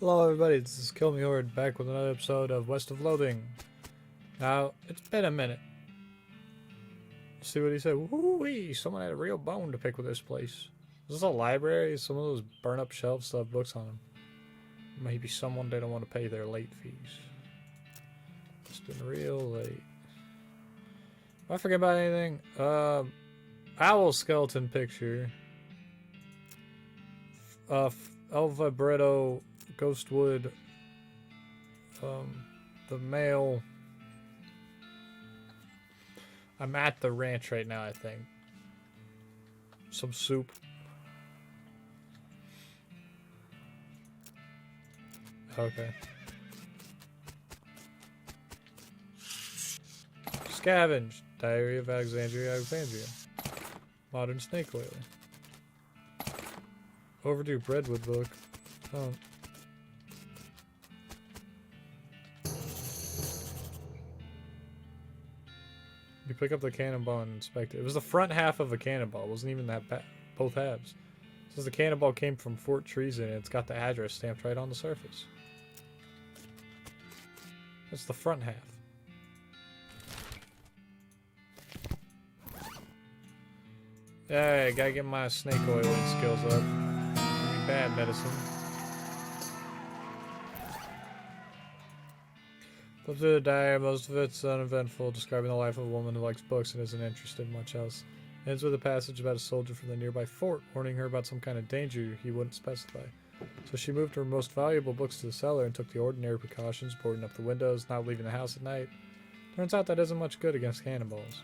Hello everybody, this is Kill Me Horde back with another episode of West of Loathing. Now, it's been a minute. See what he said? Woo-wee! Someone had a real bone to pick with this place. Is this a library? Some of those burn up shelves still have books on them. Maybe someone didn't want to pay their late fees. It's been real late. Did I forget about anything? Owl skeleton picture. Elva Bretto Ghostwood, the male. I'm at the ranch right now, I think. Some soup. Okay. Scavenge. Diary of Alexandria, Alexandria. Modern snake oil. Overdue Breadwood book. Oh. You pick up the cannonball and inspect it. It was the front half of a cannonball. It wasn't even that both halves. It says the cannonball came from Fort Treason and it's got the address stamped right on the surface. That's the front half. Hey, gotta get my snake oiling skills up. Give me bad medicine. Flip through the diary, most of it's uneventful, describing the life of a woman who likes books and isn't interested in much else. Ends with a passage about a soldier from the nearby fort, warning her about some kind of danger he wouldn't specify. So she moved her most valuable books to the cellar and took the ordinary precautions, boarding up the windows, not leaving the house at night. Turns out that isn't much good against cannonballs.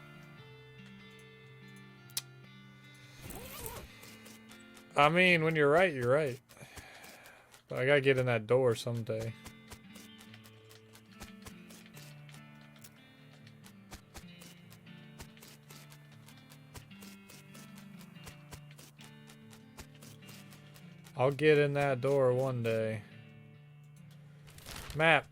I mean, when you're right, you're right. But I gotta get in that door someday. I'll get in that door one day. Map.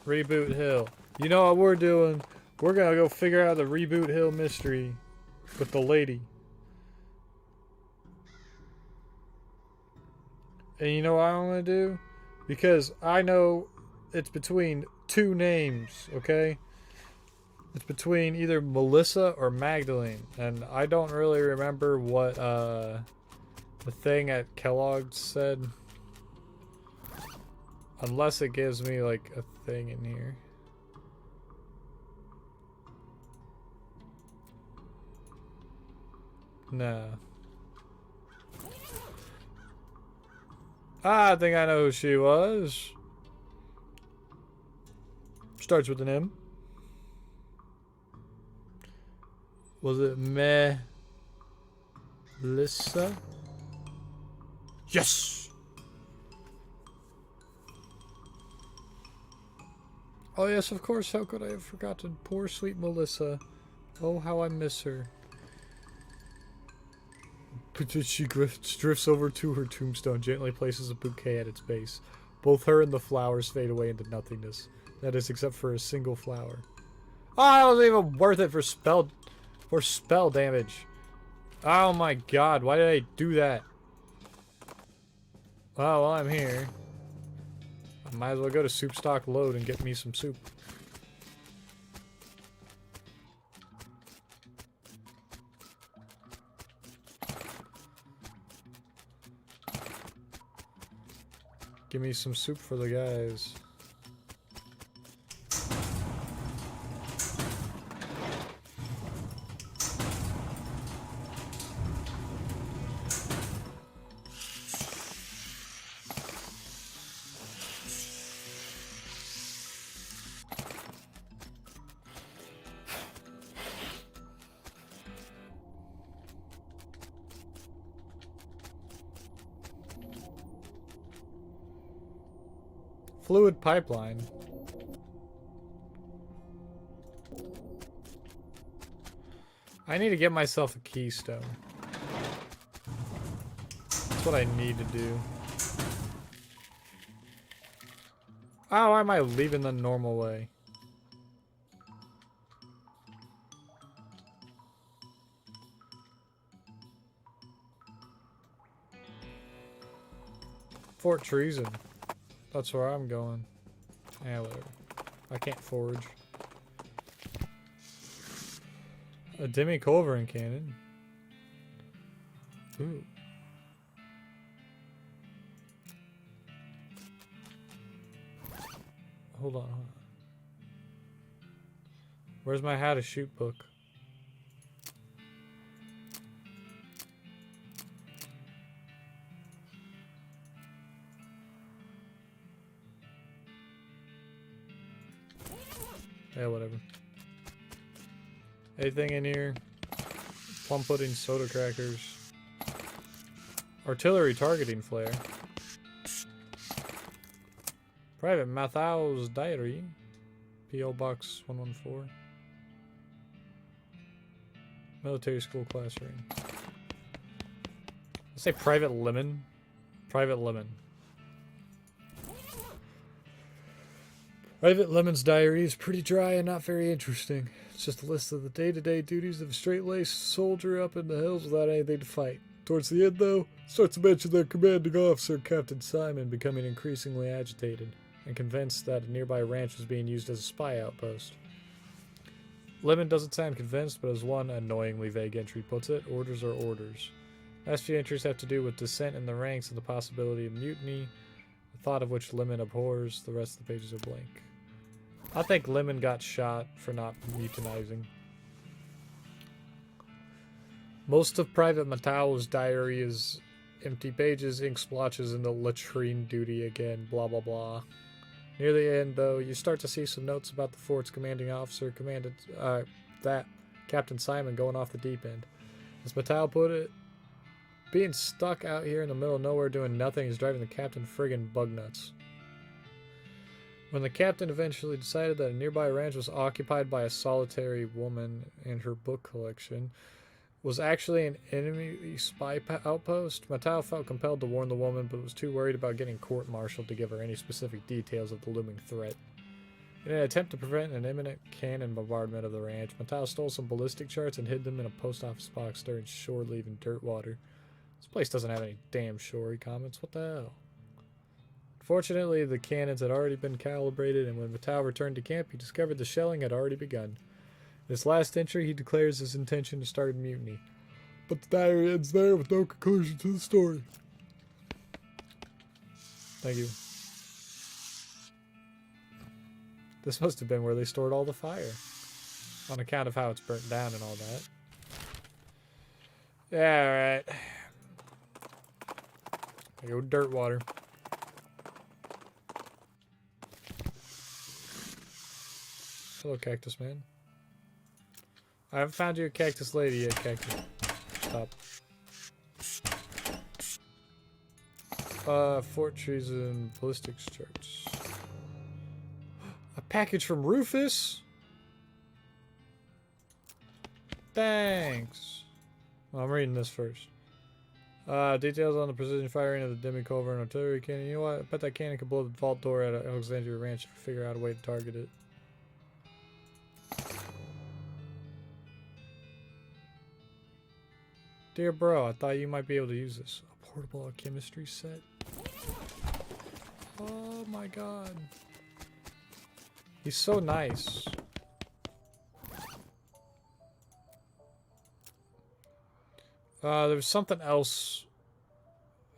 Reboot Hill. You know what we're doing? We're gonna go figure out the Reboot Hill mystery with the lady. And you know what I want to do? Because I know it's between two names, okay? It's between either Melissa or Magdalene. And I don't really remember what, the thing at Kellogg's said. Unless it gives me like a thing in here. No. I think I know who she was. Starts with an M. Was it Melissa? Yes! Oh yes, of course, how could I have forgotten poor sweet Melissa? Oh, how I miss her. She drifts over to her tombstone, gently places a bouquet at its base. Both her and the flowers fade away into nothingness. That is, except for a single flower. Oh, that wasn't even worth it for spell damage. Oh my god, why did I do that? Oh, well, I'm here. I might as well go to Soup Stock Load and get me some soup. Give me some soup for the guys. Fluid pipeline. I need to get myself a keystone. That's what I need to do. Oh, why am I leaving the normal way? Fort Treason. That's where I'm going. Yeah, whatever. I can't forge. A demi-culverin cannon. Ooh. Hold on. Where's my how to shoot book? Yeah, whatever. Anything in here? Plum pudding, soda crackers. Artillery targeting flare. Private Matthau's diary. P.O. Box 114. Military school classroom. Let's say Private Lemon. Private Lemon. Private Lemon's diary is pretty dry and not very interesting. It's just a list of the day-to-day duties of a straight-laced soldier up in the hills without anything to fight. Towards the end, though, starts to mention their commanding officer, Captain Simon, becoming increasingly agitated and convinced that a nearby ranch was being used as a spy outpost. Lemon doesn't sound convinced, but as one annoyingly vague entry puts it, orders are orders. Last few entries have to do with dissent in the ranks and the possibility of mutiny, the thought of which Lemon abhors. The rest of the pages are blank. I think Lemon got shot for not mutinizing. Most of Private Matthau's diary is empty pages, ink splotches, and the latrine duty again, blah blah blah. Near the end, though, you start to see some notes about the fort's commanding officer, Captain Simon, going off the deep end. As Matthau put it, being stuck out here in the middle of nowhere doing nothing is driving the captain friggin' bug nuts. When the captain eventually decided that a nearby ranch was occupied by a solitary woman and her book collection was actually an enemy spy outpost, Matthau felt compelled to warn the woman, but was too worried about getting court-martialed to give her any specific details of the looming threat. In an attempt to prevent an imminent cannon bombardment of the ranch, Matthau stole some ballistic charts and hid them in a post office box during shore leaving dirt water. This place doesn't have any damn shore, he comments. What the hell? Fortunately, the cannons had already been calibrated, and when Matthau returned to camp, he discovered the shelling had already begun. In his last entry, he declares his intention to start a mutiny. But the diary ends there with no conclusion to the story. Thank you. This must have been where they stored all the fire, on account of how it's burnt down and all that. Yeah, alright. There go dirt water. Hello, Cactus Man. I haven't found you a Cactus Lady yet, Cactus. Stop. Fort Treason ballistics charts. A package from Rufus? Thanks. Well, I'm reading this first. Details on the precision firing of the demi-culverin artillery cannon. You know what? I bet that cannon could blow the vault door at Alexandria Ranch if we figure out a way to target it. Dear bro, I thought you might be able to use this. A portable chemistry set? Oh my god. He's so nice. There's something else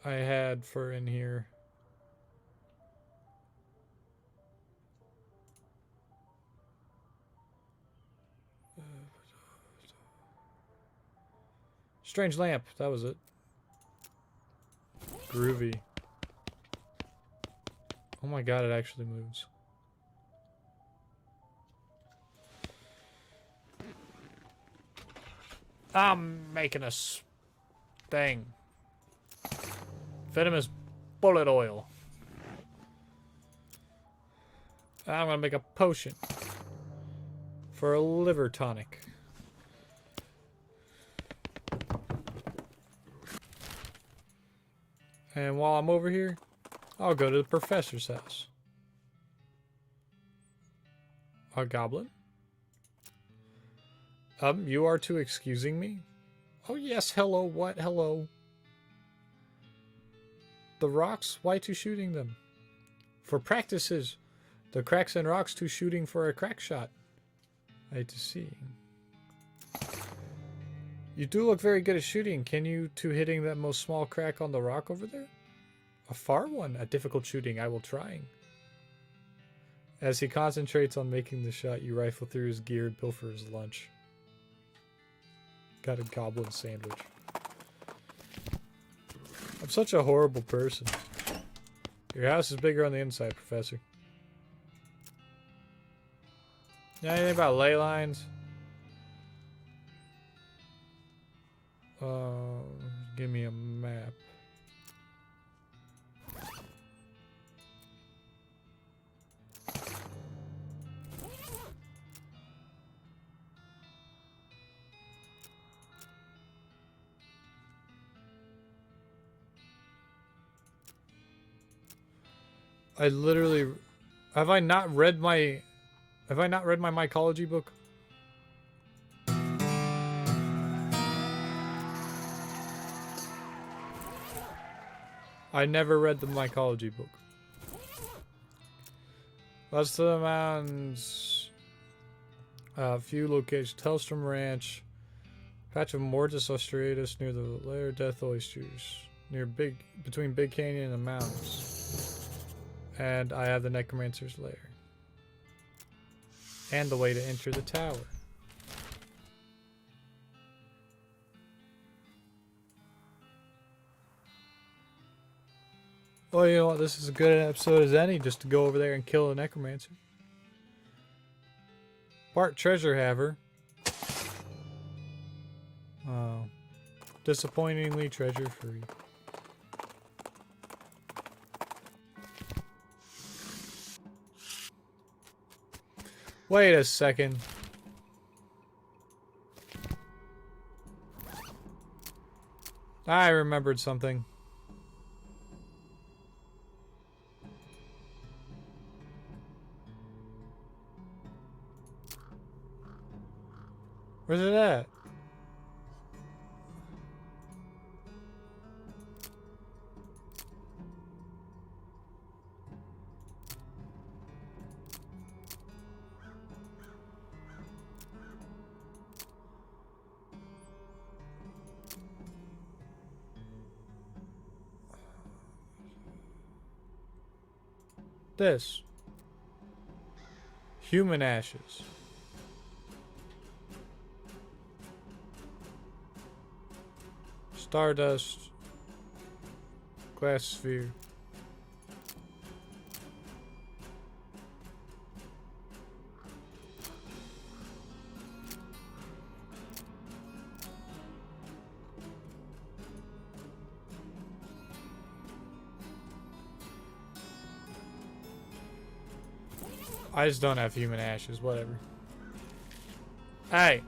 I had for in here. Strange lamp, that was it. Groovy. Oh my god, it actually moves. I'm making a thing. Venomous bullet oil. I'm gonna make a potion for a liver tonic. And while I'm over here, I'll go to the professor's house. A goblin? You are to excusing me? Oh yes, hello, what? Hello. the rocks? Why to shooting them? For practices. The cracks and rocks to shooting for a crack shot. I hate to see. You do look very good at shooting. Can you to hitting that most small crack on the rock over there? A far one. A difficult shooting. I will trying. As he concentrates on making the shot, you rifle through his gear and pilfer his lunch. Got a goblin sandwich. I'm such a horrible person. Your house is bigger on the inside, Professor. You know anything about ley lines? Give me a map. I literally... Have I not read my mycology book? I never read the mycology book. West of the mountains. A few locations. Telstrom Ranch. Patch of Mortis Australis near the lair of Death Oysters. Between Big Canyon and the mountains. And I have the Necromancer's lair. And the way to enter the tower. Well, you know what? This is as good an episode as any just to go over there and kill a Necromancer. Part treasure haver. Oh. Disappointingly treasure free. Wait a second. I remembered something. Where's it at? This. Human ashes. Stardust. Glass sphere. I just don't have human ashes, whatever. Hey!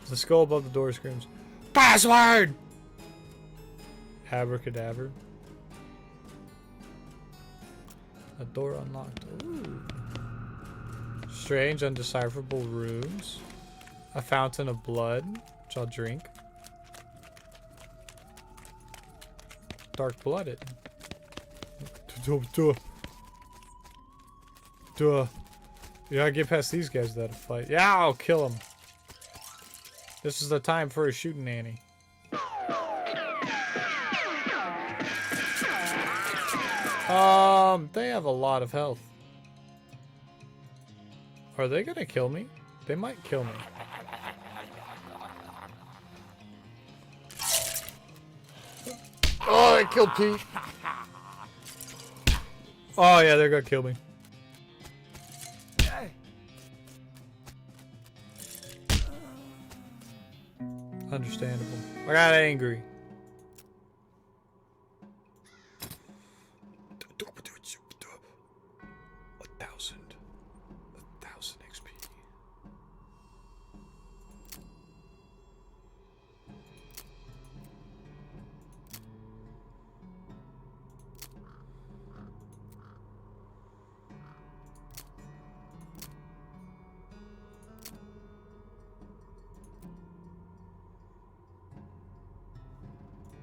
The skull above the door screams, "Password!" Abracadabra. A door unlocked. Ooh. Strange, undecipherable runes. A fountain of blood, which I'll drink. Dark-blooded. You gotta get past these guys that'll fight. Yeah, I'll kill them. This is the time for a shooting Annie. They have a lot of health. Are they gonna kill me? They might kill me. Oh, I killed Pete. Oh yeah, they're gonna kill me. Understandable. I got angry. A thousand XP.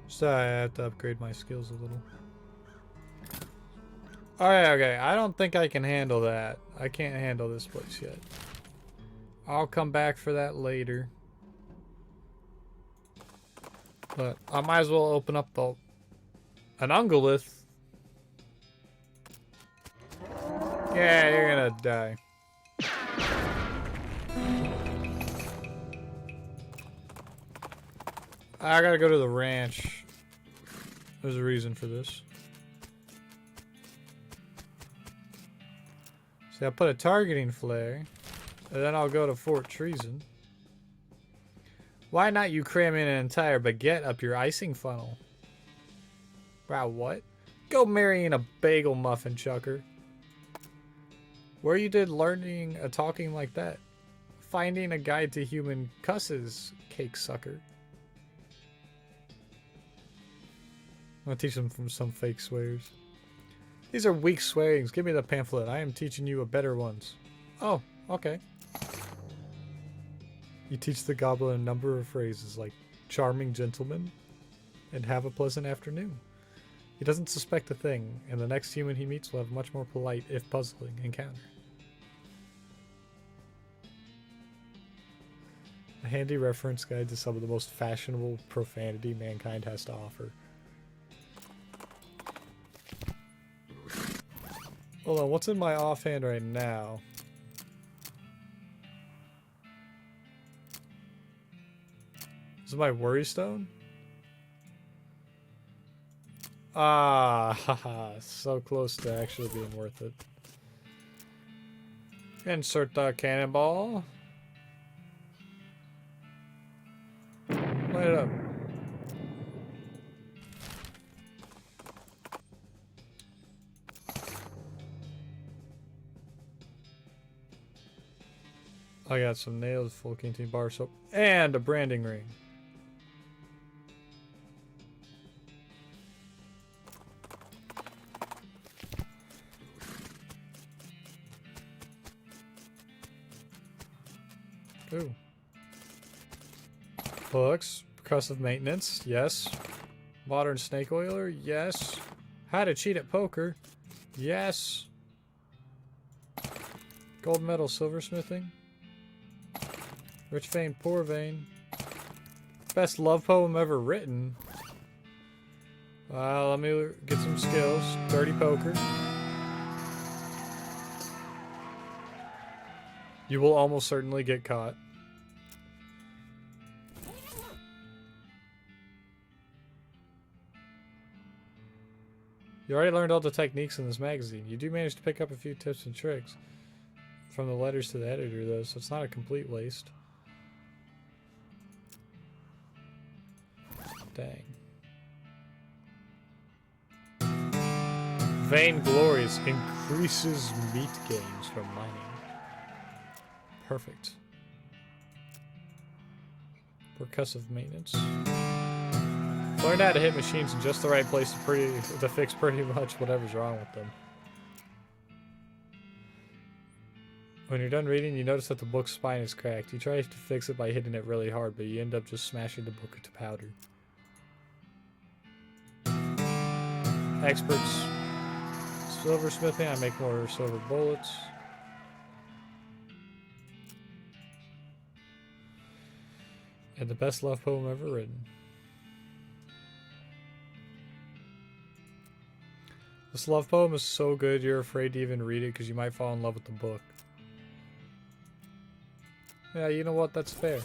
So I have to upgrade my skills a little. Okay, okay. I don't think I can handle that. I can't handle this place yet. I'll come back for that later. But I might as well open up an ungolith. Yeah, you're gonna die. I gotta go to the ranch. There's a reason for this. See, I put a targeting flare, and then I'll go to Fort Treason. Why not you cram in an entire baguette up your icing funnel? Wow, what? Go marrying a bagel muffin chucker. Where you did learning a talking like that? Finding a guide to human cusses, cake sucker. I'm gonna teach them from some fake swears. These are weak swearings. Give me the pamphlet. I am teaching you a better ones. Oh, okay. You teach the goblin a number of phrases like charming gentleman and have a pleasant afternoon. He doesn't suspect a thing, and the next human he meets will have a much more polite, if puzzling, encounter. A handy reference guide to some of the most fashionable profanity mankind has to offer. Hold on, what's in my offhand right now? Is it my worry stone? Ah, haha, so close to actually being worth it. Insert the cannonball. Light it up. I got some nails, full canteen bar soap, and a branding ring. Ooh. Books. Percussive maintenance. Yes. Modern snake oiler. Yes. How to cheat at poker. Yes. Gold medal silversmithing. Rich vein, poor vein. Best love poem ever written. Let me get some skills. Dirty poker. You will almost certainly get caught. You already learned all the techniques in this magazine. You do manage to pick up a few tips and tricks from the letters to the editor, though, so it's not a complete waste. Dang. Vainglorious increases meat gains from mining. Perfect. Percussive maintenance. Learned how to hit machines in just the right place to fix pretty much whatever's wrong with them. When you're done reading, you notice that the book's spine is cracked. You try to fix it by hitting it really hard, but you end up just smashing the book to powder. Experts. Silversmithing, I make more silver bullets. And the best love poem ever written. This love poem is so good you're afraid to even read it because you might fall in love with the book. Yeah, you know what? That's fair.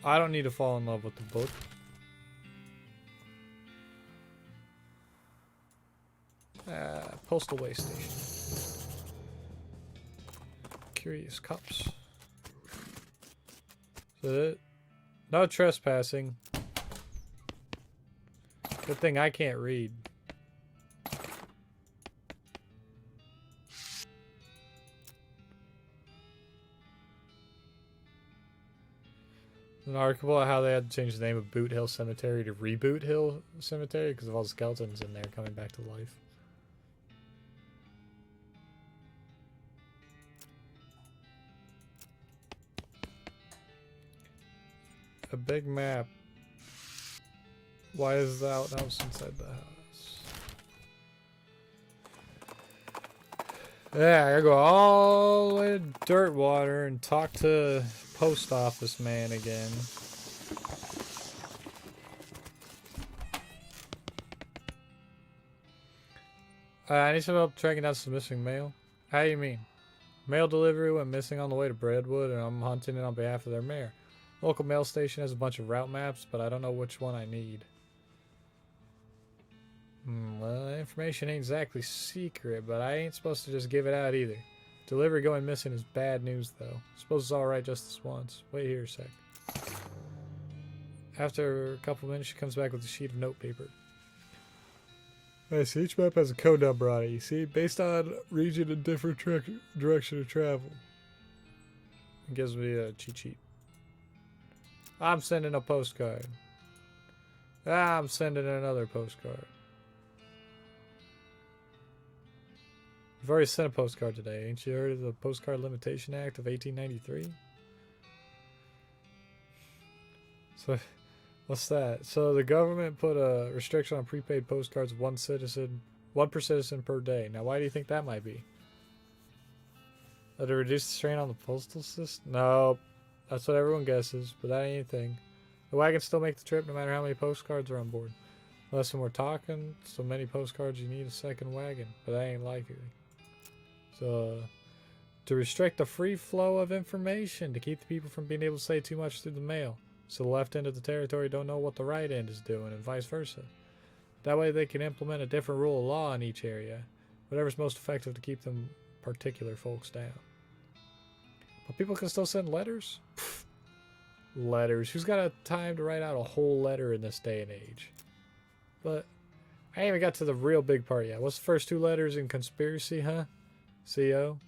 I don't need to fall in love with the book. Postal way station. Curious cups. So no trespassing. Good thing I can't read. An article about how they had to change the name of Boot Hill Cemetery to Reboot Hill Cemetery because of all the skeletons in there coming back to life. A big map. Why is the outhouse inside the house? Yeah, I gotta go all the way to Dirtwater and talk to post office man again. I need some help tracking down some missing mail. How do you mean? Mail delivery went missing on the way to Breadwood, and I'm hunting it on behalf of their mayor. Local mail station has a bunch of route maps, but I don't know which one I need. Well, information ain't exactly secret, but I ain't supposed to just give it out either. Delivery going missing is bad news, though. Suppose it's alright just this once. Wait here a sec. After a couple minutes, she comes back with a sheet of notepaper. I see, each map has a code number on it, you see? Based on region and different direction of travel. It gives me a cheat sheet. I'm sending a postcard. I'm sending another postcard. You've already sent a postcard today. Ain't you heard of the Postcard Limitation Act of 1893? So, what's that? So the government put a restriction on prepaid postcards of one per citizen per day. Now, why do you think that might be? That it reduce the strain on the postal system? No, that's what everyone guesses, but that ain't anything. The wagon still make the trip no matter how many postcards are on board. Unless when we're talking so many postcards you need a second wagon, but that ain't likely. So, to restrict the free flow of information, to keep the people from being able to say too much through the mail, so the left end of the territory don't know what the right end is doing, and vice versa. That way they can implement a different rule of law in each area, whatever's most effective to keep them particular folks down. But people can still send letters? Pfft. Letters. Who's got a time to write out a whole letter in this day and age? But I ain't even got to the real big part yet. What's the first two letters in conspiracy, huh? CO?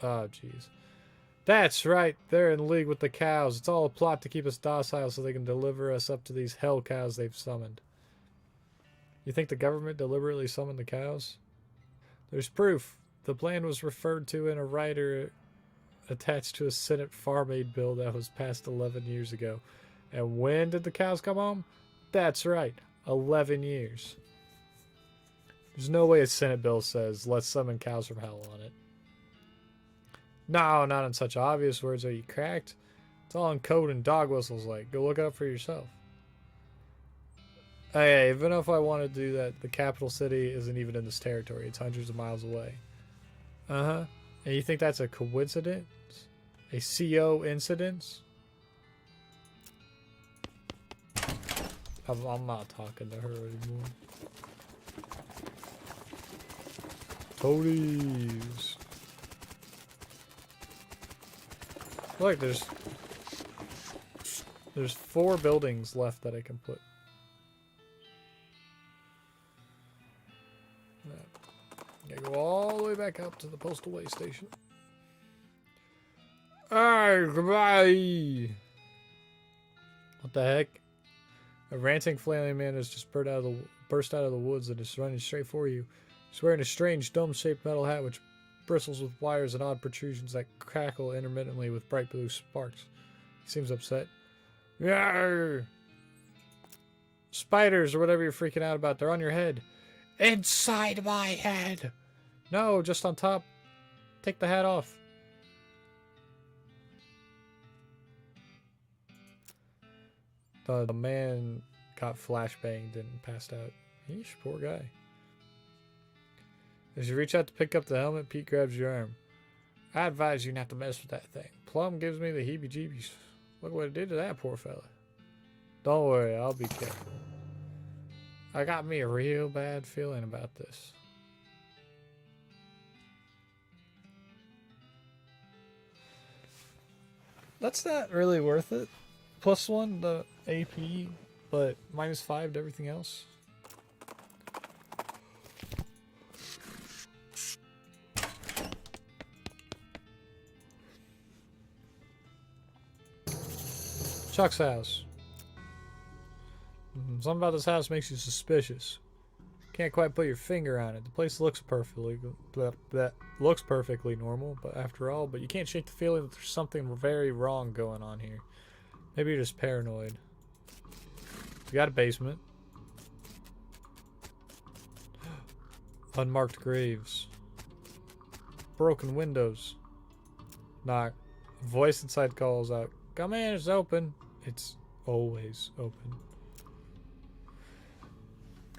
Oh, jeez. That's right. They're in league with the cows. It's all a plot to keep us docile so they can deliver us up to these hell cows they've summoned. You think the government deliberately summoned the cows? There's proof. The plan was referred to in a rider attached to a Senate Farm Aid bill that was passed 11 years ago. And when did the cows come home? That's right. 11 years. There's no way a Senate bill says, let's summon cows from hell on it. No, not in such obvious words. Are you cracked? It's all in code and dog whistles like. Go look it up for yourself. Hey, even if I want to do that, the capital city isn't even in this territory. It's hundreds of miles away. Uh-huh. And you think that's a coincidence? A CO incidence? I'm not talking to her anymore. Toadies. Look, there's 4 buildings left that I can put. Gotta go all the way back up to the postal way station. Alright, goodbye. What the heck? A ranting, flailing man has just burst out of the woods and is running straight for you. He's wearing a strange, dome-shaped metal hat which bristles with wires and odd protrusions that crackle intermittently with bright blue sparks. He seems upset. Yarr! Spiders or whatever you're freaking out about, they're on your head. Inside my head! No, just on top. Take the hat off. The man got flashbanged and passed out. Yeesh, poor guy. As you reach out to pick up the helmet, Pete grabs your arm. I advise you not to mess with that thing. Plum gives me the heebie-jeebies. Look what it did to that poor fella. Don't worry, I'll be careful. I got me a real bad feeling about this. That's not really worth it. +1 the AP, but -5 to everything else. Chuck's house. Something about this house makes you suspicious. Can't quite put your finger on it. The place looks perfectly normal, but you can't shake the feeling that there's something very wrong going on here. Maybe you're just paranoid. We got a basement. Unmarked graves. Broken windows. Knock. A voice inside calls out, "Come in, it's open." It's always open.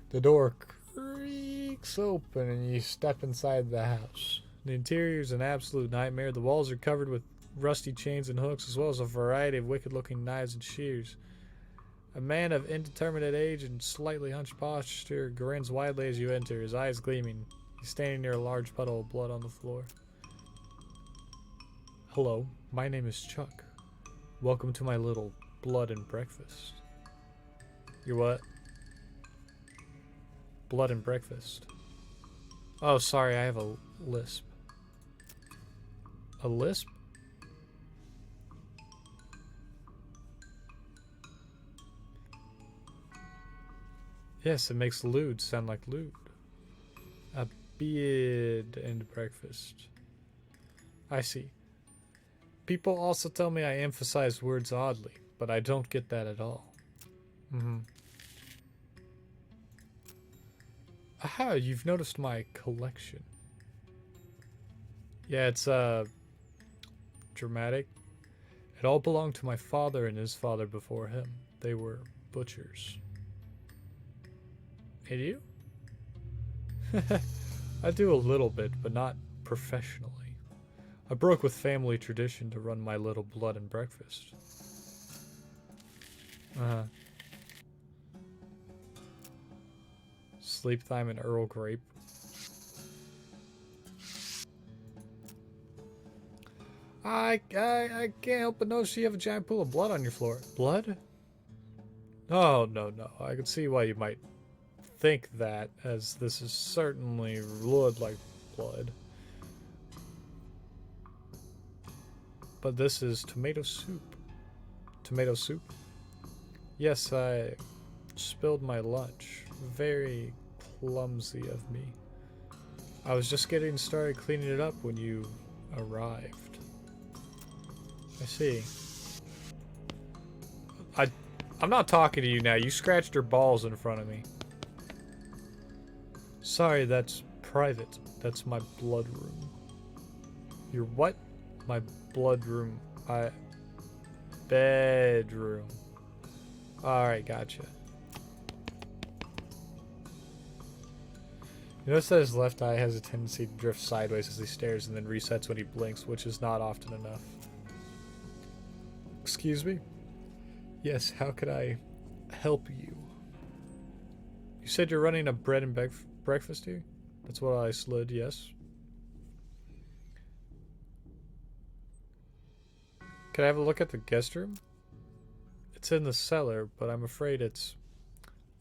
The door creaks open and you step inside the house. The interior is an absolute nightmare. The walls are covered with rusty chains and hooks, as well as a variety of wicked-looking knives and shears. A man of indeterminate age and slightly hunched posture grins widely as you enter, his eyes gleaming. He's standing near a large puddle of blood on the floor. "Hello, my name is Chuck. Welcome to my little blood and breakfast." "Your what?" "Blood and breakfast." "Oh, sorry, I have a lisp." "A lisp?" "Yes, it makes lewd sound like lewd." "A beard and breakfast." "I see. People also tell me I emphasize words oddly, but I don't get that at all." "Mm-hmm. Aha, you've noticed my collection." "Yeah, it's, dramatic. It all belonged to my father and his father before him. They were butchers." "And you?" "I do a little bit, but not professionally. I broke with family tradition to run my little blood and breakfast." Uh-huh. Sleep time and Earl Grape. I can't help but notice you have a giant pool of blood on your floor." "Blood?" "Oh, no. I can see why you might think that, as this is certainly blood like blood. But this is tomato soup." "Tomato soup?" "Yes, I spilled my lunch. Very clumsy of me. I was just getting started cleaning it up when you arrived." "I see. I'm not talking to you now. You scratched your balls in front of me." "Sorry, that's private. That's my blood room." "Your what?" "My blood room. Bedroom." Alright, gotcha. You notice that his left eye has a tendency to drift sideways as he stares and then resets when he blinks, which is not often enough. "Excuse me?" "Yes, how could I help you?" "You said you're running a bread and breakfast here?" "That's what I slid, yes." "Can I have a look at the guest room?" "It's in the cellar, but I'm afraid it's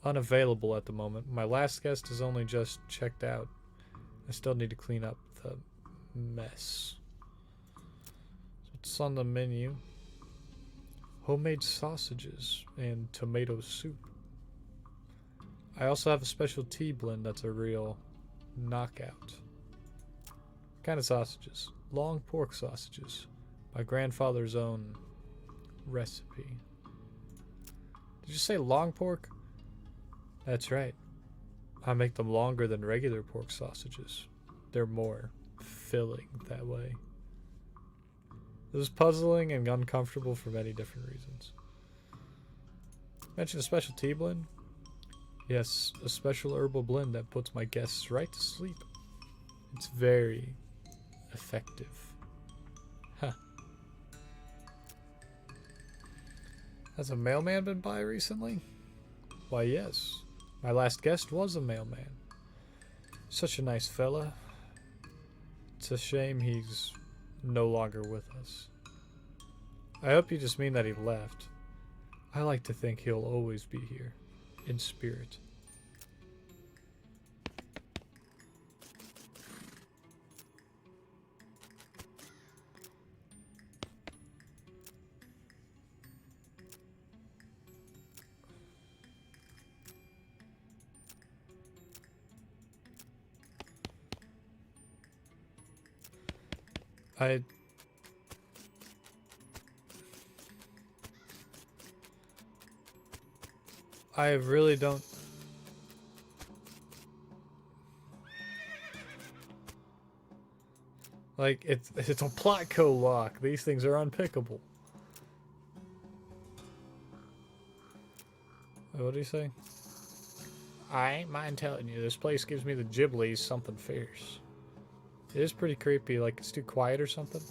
unavailable at the moment. My last guest has only just checked out. I still need to clean up the mess." So what's on the menu? Homemade sausages and tomato soup. I also have a special tea blend that's a real knockout. What kind of sausages? Long pork sausages. My grandfather's own recipe. Did you say long pork? That's right. I make them longer than regular pork sausages. They're more filling that way. It was puzzling and uncomfortable for many different reasons. Mention a special tea blend? Yes, a special herbal blend that puts my guests right to sleep. It's very effective. Huh. Has a mailman been by recently? Why, yes. My last guest was a mailman. Such a nice fella. It's a shame he's no longer with us. I hope you just mean that he left. I like to think he'll always be here, in spirit. I really don't... Like, it's a Plotco lock. These things are unpickable. What do you say? I ain't mind telling you, this place gives me the Ghiblies something fierce. It is pretty creepy, like it's too quiet or something.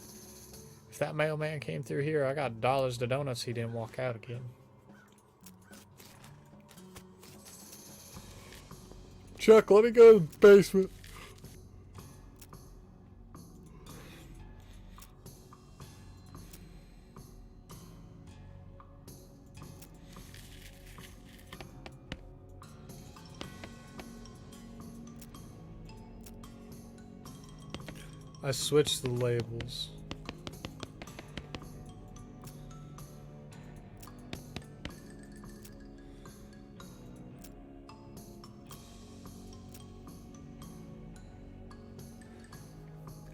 If that mailman came through here, I got dollars to donuts he didn't walk out again. Chuck, let me go to the basement. I switched the labels.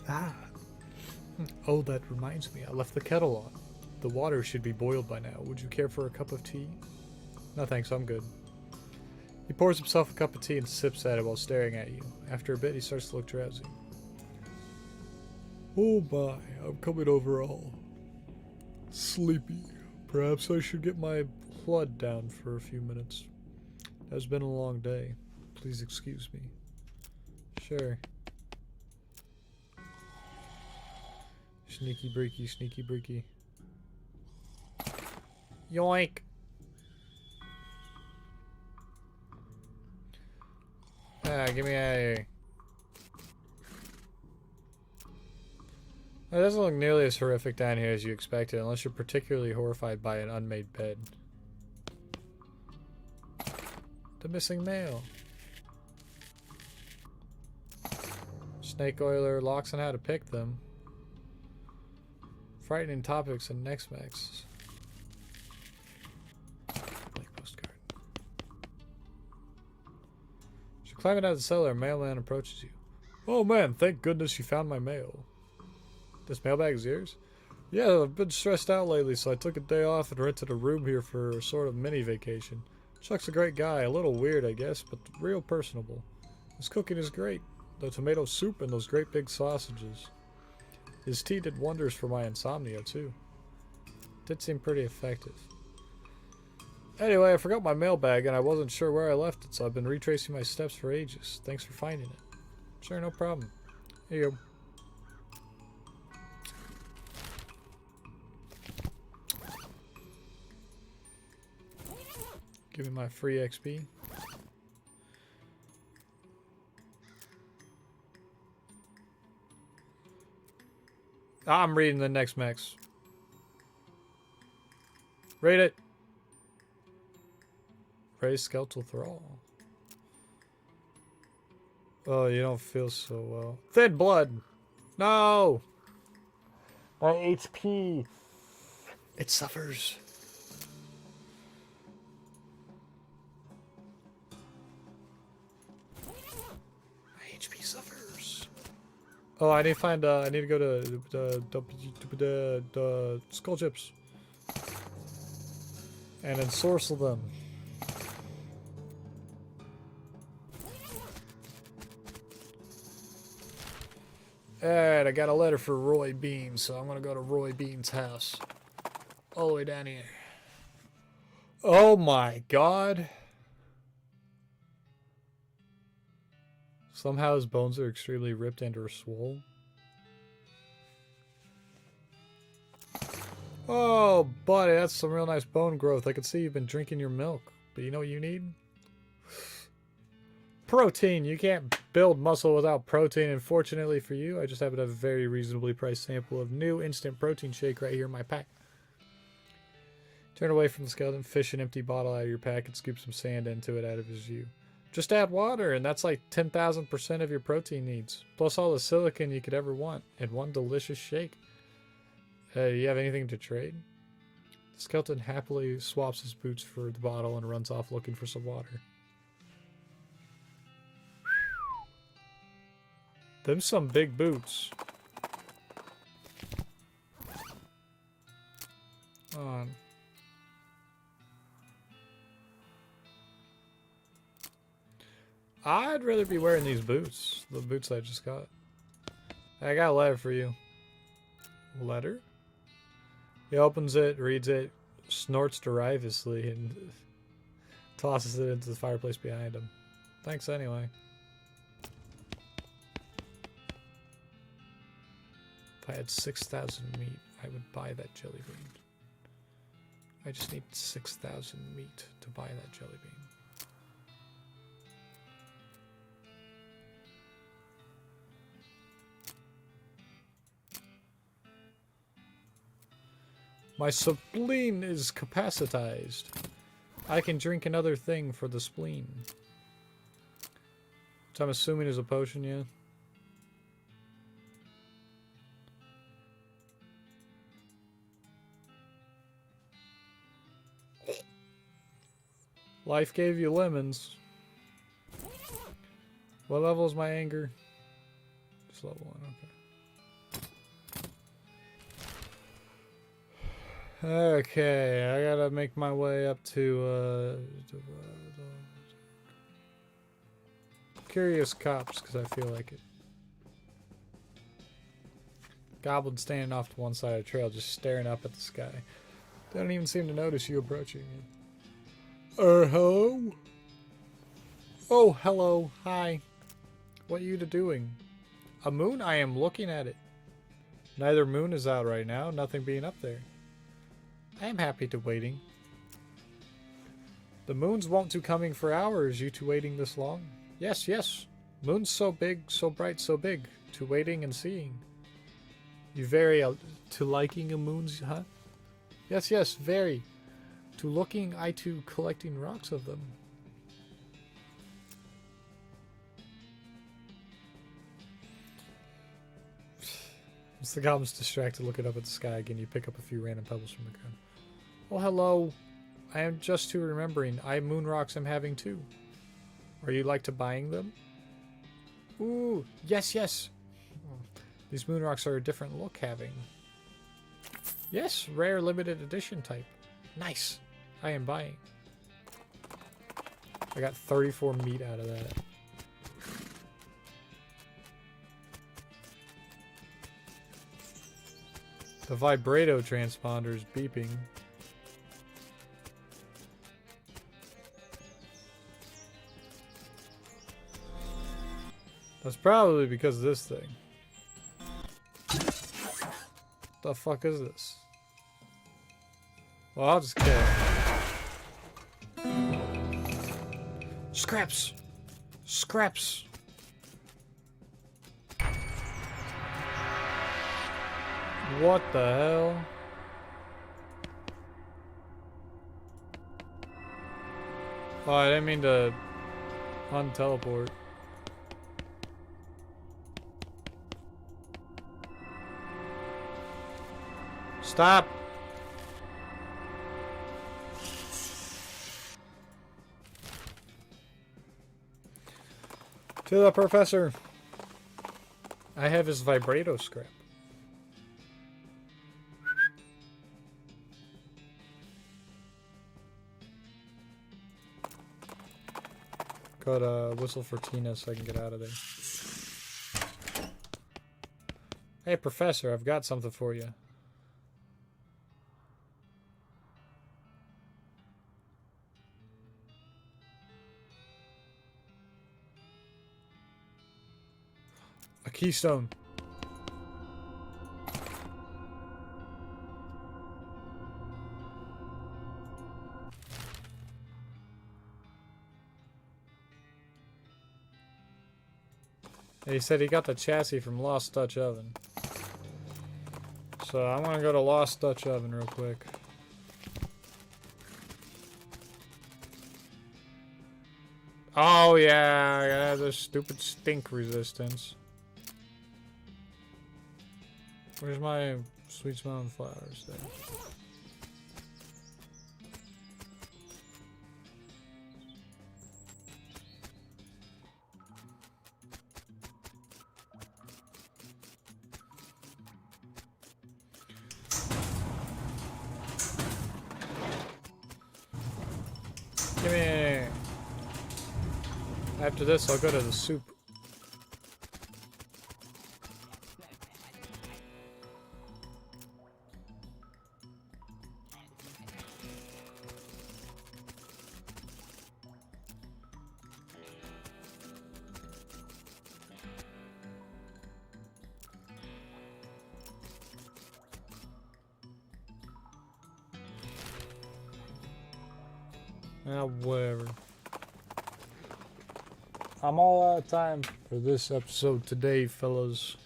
Ah. Oh, that reminds me. I left the kettle on. The water should be boiled by now. Would you care for a cup of tea? No thanks, I'm good. He pours himself a cup of tea and sips at it while staring at you. After a bit, he starts to look drowsy. Oh my, I'm coming over all sleepy. Perhaps I should get my blood down for a few minutes. It has been a long day. Please excuse me. Sure. Sneaky breaky, sneaky breaky. Yoink! Ah, get me out of here. It doesn't look nearly as horrific down here as you expected, unless you're particularly horrified by an unmade bed. The missing mail. Snake oiler, locks on how to pick them. Frightening topics and next max. Blank postcard. As you're climbing out of the cellar, a mailman approaches you. Oh man, thank goodness you found my mail. This mailbag is yours? Yeah, I've been stressed out lately, so I took a day off and rented a room here for a sort of mini vacation. Chuck's a great guy, a little weird I guess, but real personable. His cooking is great. The tomato soup and those great big sausages. His tea did wonders for my insomnia too. Did seem pretty effective. Anyway, I forgot my mailbag and I wasn't sure where I left it, so I've been retracing my steps for ages. Thanks for finding it. Sure, no problem. Here you go. Give me my free XP. I'm reading the next max. Read it. Raise skeletal thrall. Oh, you don't feel so well. Thin blood. No. My HP. It suffers. Oh, I need to find, I need to go to the skull chips. And ensorcel them. Alright, I got a letter for Roy Bean, so I'm gonna go to Roy Bean's house. All the way down here. Oh my god. Somehow his bones are extremely ripped and or swole. Oh, buddy, that's some real nice bone growth. I can see you've been drinking your milk. But you know what you need? Protein. You can't build muscle without protein. And fortunately for you, I just happen to have a very reasonably priced sample of new instant protein shake right here in my pack. Turn away from the skeleton, fish an empty bottle out of your pack, and scoop some sand into it out of his view. Just add water, and that's like 10,000% of your protein needs. Plus all the silicon you could ever want in one delicious shake. You have anything to trade? The skeleton happily swaps his boots for the bottle and runs off looking for some water. Them some big boots. On. I'd rather be wearing these boots. The boots I just got. I got a letter for you. Letter? He opens it, reads it, snorts derisively, and tosses it into the fireplace behind him. Thanks anyway. If I had 6,000 meat, I would buy that jelly bean. I just need 6,000 meat to buy that jelly bean. My spleen is capacitized. I can drink another thing for the spleen. Which I'm assuming is a potion, yeah? Life gave you lemons. What level is my anger? Just level 1, okay. Okay, I gotta make my way up to, Curious Cops, because I feel like it. Goblin standing off to one side of the trail, just staring up at the sky. They don't even seem to notice you approaching me. Hello? Oh, hello. Hi. What are you doing? A moon? I am looking at it. Neither moon is out right now, nothing being up there. I am happy to waiting. The moons won't to coming for hours, you two waiting this long? Yes, yes. Moon's so big, so bright, so big, to waiting and seeing. You very to liking a moon's, huh? Yes, yes, very. To looking, I to collecting rocks of them. As the goblin's distracted looking up at the sky again, you pick up a few random pebbles from the ground. Oh, hello. I am just to remembering. I moon rocks am having too. Are you like to buying them? Ooh, yes, yes. These moon rocks are a different look having. Yes, rare limited edition type. Nice. I am buying. I got 34 meat out of that. The vibrato transponder is beeping. That's probably because of this thing. The fuck is this? Well, I'll just kill it. Scraps! Scraps! What the hell? Oh, I didn't mean to unteleport. Stop! To the professor. I have his vibrato scrap. Gotta whistle for Tina so I can get out of there. Hey, Professor, I've got something for you. A keystone. He said he got the chassis from Lost Dutch Oven. So I'm gonna go to Lost Dutch Oven real quick. Oh yeah, I gotta have this stupid stink resistance. Where's my sweet smelling flowers there? Give me. After this, I'll go to the soup. Whatever. I'm all out of time for this episode today, fellas.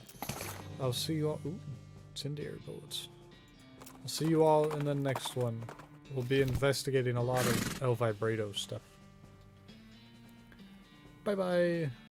I'll see you all. Ooh, incendiary bullets. I'll see you all in the next one. We'll be investigating a lot of El Vibrato stuff. Bye bye.